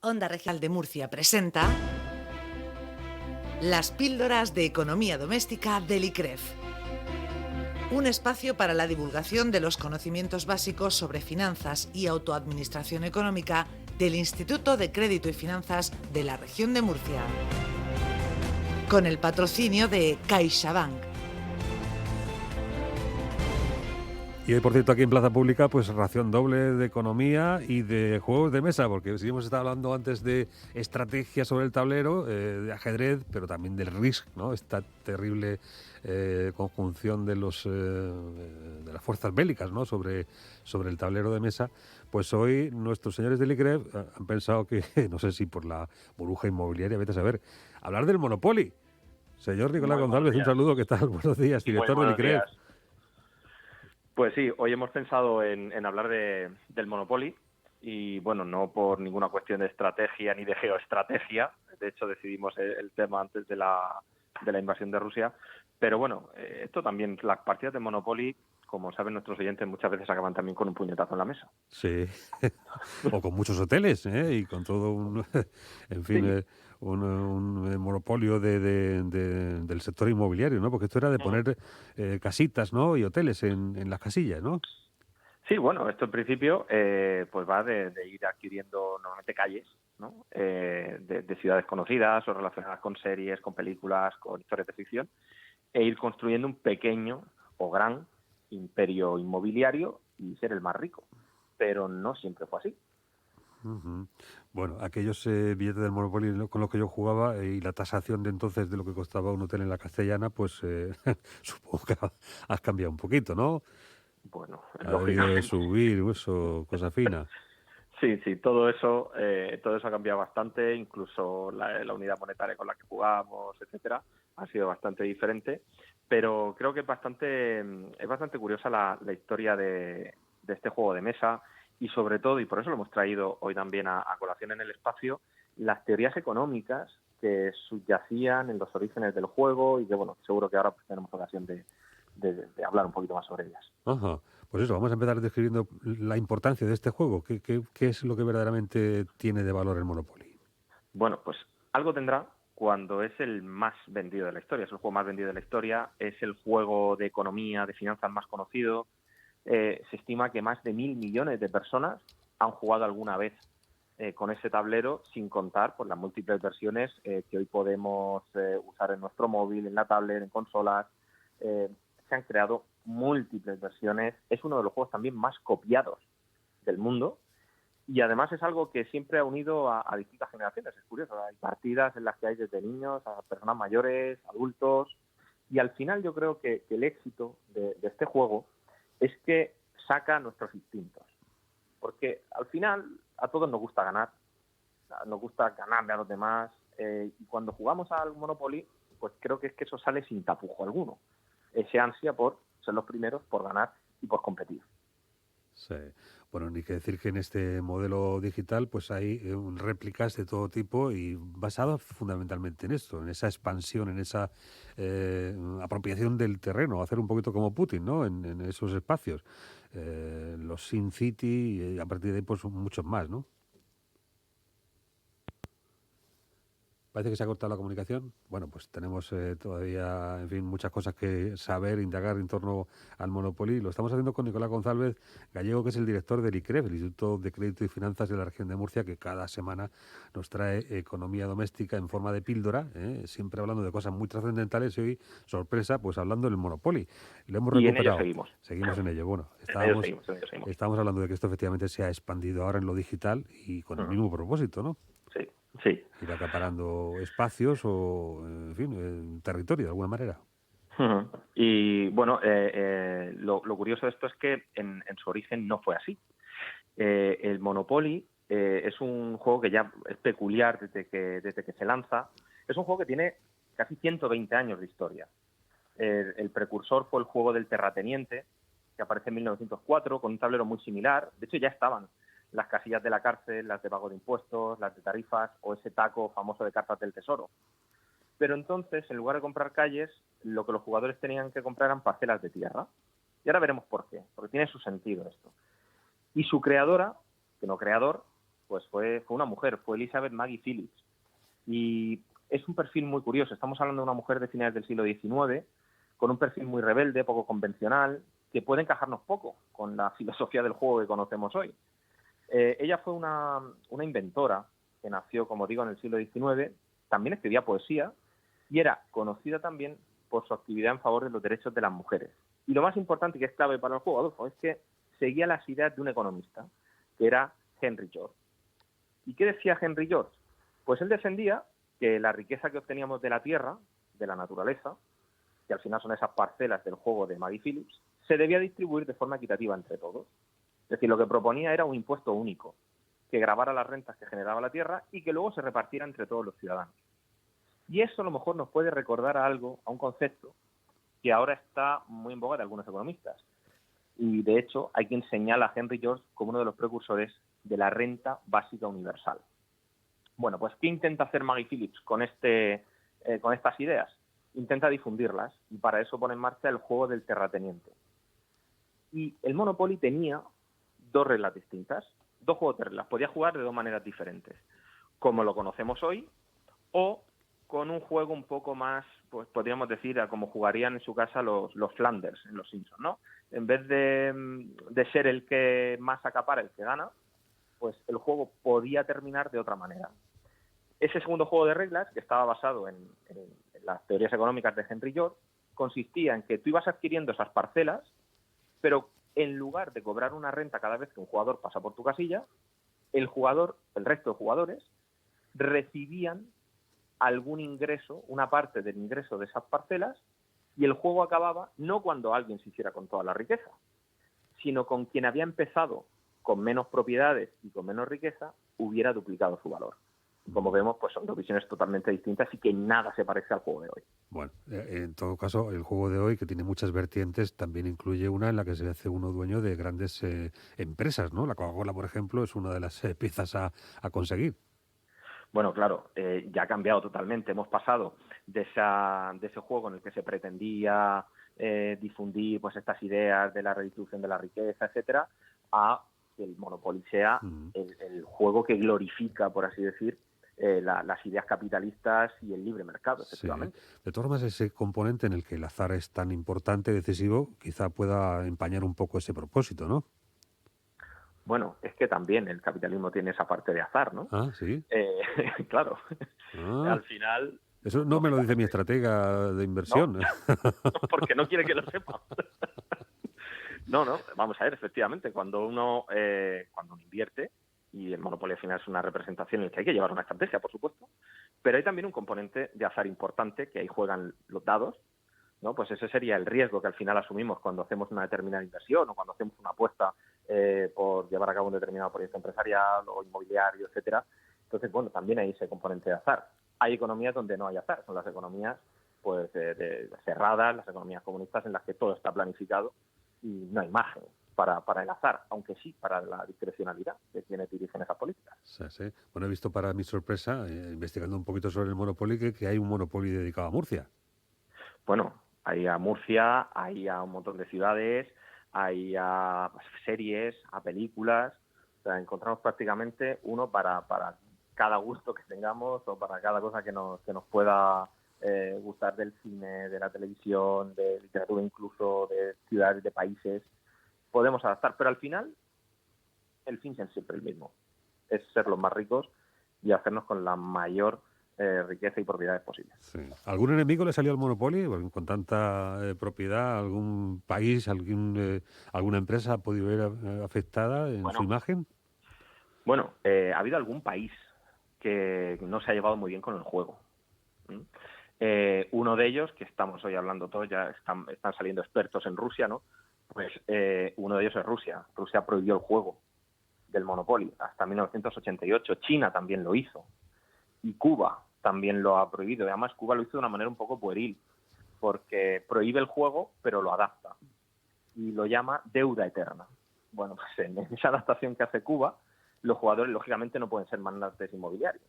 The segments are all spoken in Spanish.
Onda Regional de Murcia presenta las píldoras de economía doméstica del ICREF. Un espacio para la divulgación de los conocimientos básicos sobre finanzas y autoadministración económica del Instituto de Crédito y Finanzas de la región de Murcia. Con el patrocinio de CaixaBank. Y hoy, por cierto, aquí en Plaza Pública, pues ración doble de economía y de juegos de mesa, porque sí hemos estado hablando antes de estrategia sobre el tablero, de ajedrez, pero también del Risk, ¿no? Esta terrible conjunción de de las fuerzas bélicas, ¿no? Sobre el tablero de mesa. Pues hoy nuestros señores del ICREF han pensado que, no sé si por la burbuja inmobiliaria, vete a saber, hablar del Monopoly. Señor Nicolás Muy buenos González, un días. saludo, ¿qué tal? Buenos días, Muy director del buenos ICREF. días. Pues sí, hoy hemos pensado en hablar del Monopoly y, bueno, no por ninguna cuestión de estrategia ni de geoestrategia. De hecho, decidimos el tema antes de la invasión de Rusia. Pero, bueno, esto también, las partidas de Monopoly, como saben nuestros oyentes, muchas veces acaban también con un puñetazo en la mesa. Sí, o con muchos hoteles, ¿eh? Y con todo un, en fin, Sí. un monopolio del sector inmobiliario, ¿no? Porque esto era de poner casitas, ¿no? Y hoteles en las casillas, ¿no? Sí, bueno, esto en principio pues va de ir adquiriendo normalmente calles, ¿no? De ciudades conocidas o relacionadas con series, con películas, con historias de ficción, e ir construyendo un pequeño o gran imperio inmobiliario y ser el más rico. Pero no siempre fue así. Ujú. Bueno, aquellos billetes del Monopoly con los que yo jugaba y la tasación de entonces de lo que costaba un hotel en la Castellana, pues supongo que has cambiado un poquito, ¿no? Bueno, Ha debido de lógicamente. subir, eso, cosa fina. Sí, todo eso ha cambiado bastante, incluso la unidad monetaria con la que jugamos, etcétera, ha sido bastante diferente, pero creo que es bastante curiosa la historia de este juego de mesa y sobre todo, y por eso lo hemos traído hoy también a colación en el espacio, las teorías económicas que subyacían en los orígenes del juego y que, bueno, seguro que ahora pues, tenemos ocasión de hablar un poquito más sobre ellas. Ajá. Pues eso, vamos a empezar describiendo la importancia de este juego. ¿Qué es lo que verdaderamente tiene de valor el Monopoly? Bueno, pues algo tendrá cuando es el más vendido de la historia, es el juego más vendido de la historia, es el juego de economía, de finanzas más conocido. Se estima que más de 1.000 millones de personas han jugado alguna vez con ese tablero, sin contar por las múltiples versiones que hoy podemos usar en nuestro móvil, en la tablet, en consolas. Se han creado múltiples versiones. Es uno de los juegos también más copiados del mundo. Y además es algo que siempre ha unido a distintas generaciones. Es curioso, hay partidas en las que hay desde niños a personas mayores, adultos. Y al final yo creo que el éxito de este juego es que saca nuestros instintos. Porque al final a todos nos gusta ganar. Nos gusta ganarle a los demás. Y cuando jugamos al Monopoly, pues creo que es que eso sale sin tapujo alguno. Ese ansia por ser los primeros, por ganar y por competir. Sí. Bueno, ni que decir que en este modelo digital pues hay réplicas de todo tipo y basadas fundamentalmente en esto, en esa expansión, en esa apropiación del terreno, hacer un poquito como Putin, ¿no? En esos espacios. Los Sin City y a partir de ahí pues muchos más, ¿no? Parece que se ha cortado la comunicación. Bueno, pues tenemos todavía, en fin, muchas cosas que saber, indagar en torno al Monopoly. Lo estamos haciendo con Nicolás González Gallego, que es el director del ICREF, el Instituto de Crédito y Finanzas de la región de Murcia, que cada semana nos trae economía doméstica en forma de píldora, siempre hablando de cosas muy trascendentales y hoy, sorpresa, pues hablando del Monopoly. Lo hemos Y en ello recuperado. seguimos. Seguimos en ello. Bueno, En ello seguimos, en ello seguimos. estábamos hablando de que esto efectivamente se ha expandido ahora en lo digital y con el Uh-huh. mismo propósito, ¿no? Sí, sí. Ir acaparando espacios o, en fin, territorio de alguna manera. Uh-huh. Y bueno, lo curioso de esto es que en su origen no fue así. El Monopoly es un juego que ya es peculiar desde que se lanza. Es un juego que tiene casi 120 años de historia. El precursor fue el juego del terrateniente, que aparece en 1904, con un tablero muy similar. De hecho, ya estaban las casillas de la cárcel, las de pago de impuestos, las de tarifas o ese taco famoso de cartas del tesoro. Pero entonces, en lugar de comprar calles, lo que los jugadores tenían que comprar eran parcelas de tierra. Y ahora veremos por qué, porque tiene su sentido esto. Y su creadora, que no creador, pues fue una mujer, fue Elizabeth Maggie Phillips. Y es un perfil muy curioso. Estamos hablando de una mujer de finales del siglo XIX, con un perfil muy rebelde, poco convencional, que puede encajarnos poco con la filosofía del juego que conocemos hoy. Ella fue una inventora que nació, como digo, en el siglo XIX, también escribía poesía y era conocida también por su actividad en favor de los derechos de las mujeres. Y lo más importante, que es clave para el juego, Adolfo, es que seguía las ideas de un economista, que era Henry George. ¿Y qué decía Henry George? Pues él defendía que la riqueza que obteníamos de la tierra, de la naturaleza, que al final son esas parcelas del juego de Maggie Phillips, se debía distribuir de forma equitativa entre todos. Es decir, lo que proponía era un impuesto único, que gravara las rentas que generaba la tierra y que luego se repartiera entre todos los ciudadanos. Y eso a lo mejor nos puede recordar a algo, a un concepto que ahora está muy en boga de algunos economistas. Y de hecho hay quien señala a Henry George como uno de los precursores de la renta básica universal. Bueno, pues ¿qué intenta hacer Maggie Phillips con estas ideas? Intenta difundirlas y para eso pone en marcha el juego del terrateniente. Y el Monopoly tenía dos reglas distintas, dos juegos de reglas. Podía jugar de dos maneras diferentes, como lo conocemos hoy, o con un juego un poco más, pues podríamos decir, a como jugarían en su casa los Flanders en los Simpsons, ¿no? En vez de ser el que más acapara, el que gana, pues el juego podía terminar de otra manera. Ese segundo juego de reglas, que estaba basado en las teorías económicas de Henry George, consistía en que tú ibas adquiriendo esas parcelas, pero en lugar de cobrar una renta cada vez que un jugador pasa por tu casilla, el resto de jugadores recibían algún ingreso, una parte del ingreso de esas parcelas, y el juego acababa no cuando alguien se hiciera con toda la riqueza, sino con quien había empezado con menos propiedades y con menos riqueza, hubiera duplicado su valor. Como vemos, pues son dos visiones totalmente distintas y que nada se parece al juego de hoy. Bueno, en todo caso, el juego de hoy, que tiene muchas vertientes, también incluye una en la que se hace uno dueño de grandes empresas, ¿no? La Coca-Cola, por ejemplo, es una de las piezas a conseguir. Bueno, claro, ya ha cambiado totalmente. Hemos pasado de ese juego en el que se pretendía difundir pues estas ideas de la redistribución de la riqueza, etcétera, a que el Monopoly sea el juego que glorifica, por así decir, las ideas capitalistas y el libre mercado, efectivamente. Sí. De todas formas, ese componente en el que el azar es tan importante, decisivo, quizá pueda empañar un poco ese propósito, ¿no? Bueno, es que también el capitalismo tiene esa parte de azar, ¿no? Ah, sí. Claro. Ah. Al final... Eso no me lo dice mi estratega de inversión. No, porque no quiere que lo sepa. No, vamos a ver, efectivamente, cuando uno invierte, y el Monopoly al final es una representación en la que hay que llevar una estrategia, por supuesto, pero hay también un componente de azar importante, que ahí juegan los dados, ¿no? Pues ese sería el riesgo que al final asumimos cuando hacemos una determinada inversión o cuando hacemos una apuesta por llevar a cabo un determinado proyecto empresarial o inmobiliario, etcétera. Entonces, bueno, también hay ese componente de azar. Hay economías donde no hay azar, son las economías pues cerradas, las economías comunistas en las que todo está planificado y no hay margen para el azar, aunque sí para la discrecionalidad de quienes dirigen esas políticas. Sí. Bueno, he visto para mi sorpresa, investigando un poquito sobre el Monopoly, que hay un Monopoly dedicado a Murcia. Bueno, hay a Murcia, hay a un montón de ciudades, hay a series, a películas. O sea, encontramos prácticamente uno para cada gusto que tengamos o para cada cosa que nos pueda gustar del cine, de la televisión, de literatura, incluso de ciudades, de países. Podemos adaptar, pero al final el fin es siempre el mismo. Es ser los más ricos y hacernos con la mayor riqueza y propiedades posibles. Sí. ¿Algún enemigo le salió al Monopoly? Con tanta propiedad, ¿algún país, alguna empresa ha podido ver afectada en su imagen? Bueno, ha habido algún país que no se ha llevado muy bien con el juego. Uno de ellos, que estamos hoy hablando todos, ya están saliendo expertos en Rusia, ¿no? Pues uno de ellos es Rusia. Rusia prohibió el juego del Monopoly hasta 1988. China también lo hizo. Y Cuba también lo ha prohibido. Y además Cuba lo hizo de una manera un poco pueril, porque prohíbe el juego, pero lo adapta. Y lo llama deuda eterna. Bueno, pues en esa adaptación que hace Cuba, los jugadores, lógicamente, no pueden ser magnates inmobiliarios,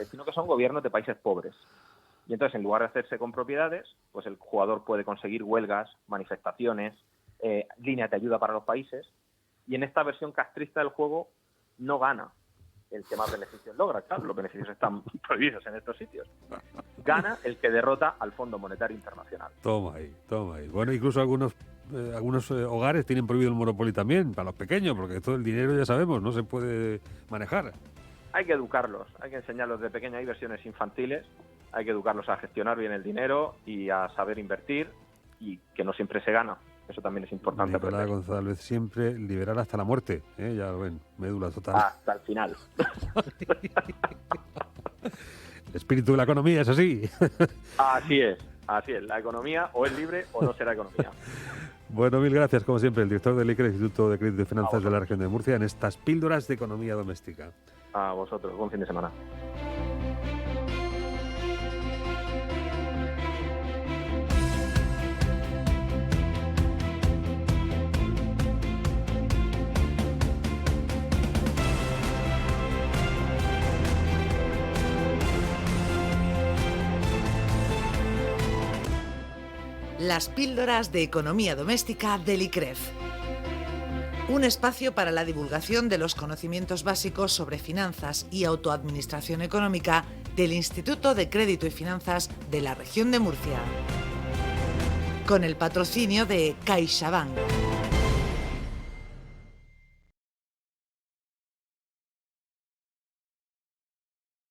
sino que son gobiernos de países pobres. Y entonces, en lugar de hacerse con propiedades, pues el jugador puede conseguir huelgas, manifestaciones, líneas de ayuda para los países, y en esta versión castrista del juego no gana el que más beneficios logra. Claro, los beneficios están prohibidos en estos sitios. Gana el que derrota al Fondo Monetario Internacional. Toma ahí, toma ahí. Bueno, incluso algunos hogares tienen prohibido el Monopoly también, para los pequeños, porque todo el dinero, ya sabemos, no se puede manejar. Hay que educarlos, hay que enseñarlos de pequeña. Hay versiones infantiles, hay que educarlos a gestionar bien el dinero y a saber invertir, y que no siempre se gana. Eso también es importante. Nicolás González, siempre liberal hasta la muerte, ¿eh? Ya lo ven, médula total. Hasta el final. El espíritu de la economía es así. Así es, la economía o es libre o no será economía. Bueno, mil gracias, como siempre, el director del ICREF, Instituto de Crédito y Finanzas de la Región de Murcia, en estas píldoras de economía doméstica. A vosotros, buen fin de semana. Las píldoras de economía doméstica del ICREF. Un espacio para la divulgación de los conocimientos básicos sobre finanzas y autoadministración económica del Instituto de Crédito y Finanzas de la Región de Murcia. Con el patrocinio de CaixaBank.